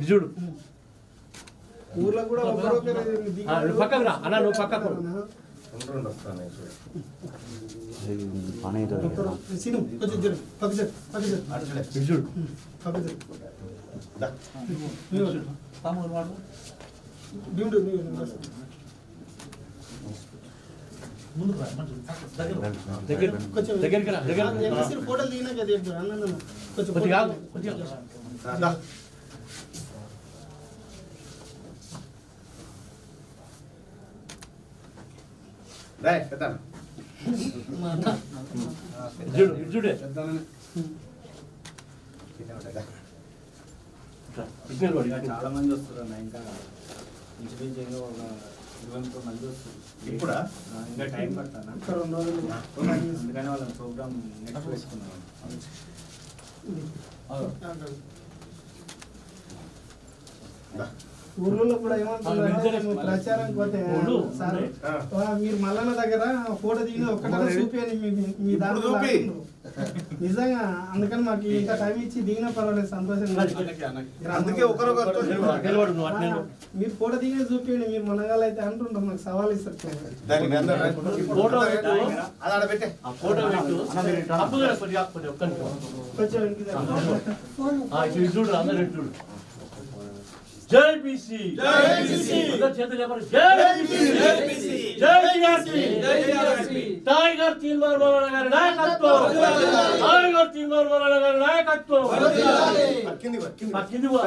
చూడు ఊర్లో కూడా పక్కకు రా అన్న, నువ్వు పక్కకు ఫోటోలు దిగినా కదా చాలా మంది వస్తారు అన్న, ఇంకా ఇంచుమించు ఒక 20 మంది వస్తారు. ఇప్పుడు ఇంకా టైం పడతాను, అందుకని వాళ్ళ ప్రోగ్రామ్ నెక్స్ట్ వేసుకున్నాను. ఊర్లలో కూడా ఏమంటున్నారు ప్రచారం పోతే సార్ మీరు మల్లన్న దగ్గర ఫోటో దిగిన ఒక్కటే చూపించండి మీ దాంట్లో నిజంగా. అందుకని మాకు ఇంత టైం ఇచ్చి దిగినా పర్వాలేదు, సంతోషంగా. మీరు ఫోటో దిగిన చూపించండి, మీరు మనగాళ్ళు అయితే అంటుంటారు, మాకు సవాల్ ఇస్తారు. జై బీసీ, జై బీసీ, చేతులు ఎవరు? జై బీసీ, జై టీఆర్పీ, టైగర్ తీన్మార్ మల్లన్న గారి నాయకత్వం, టైగర్ తీన్మార్ మల్లన్న గారి నాయకత్వం. కిందికి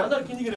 అందరు కిందికి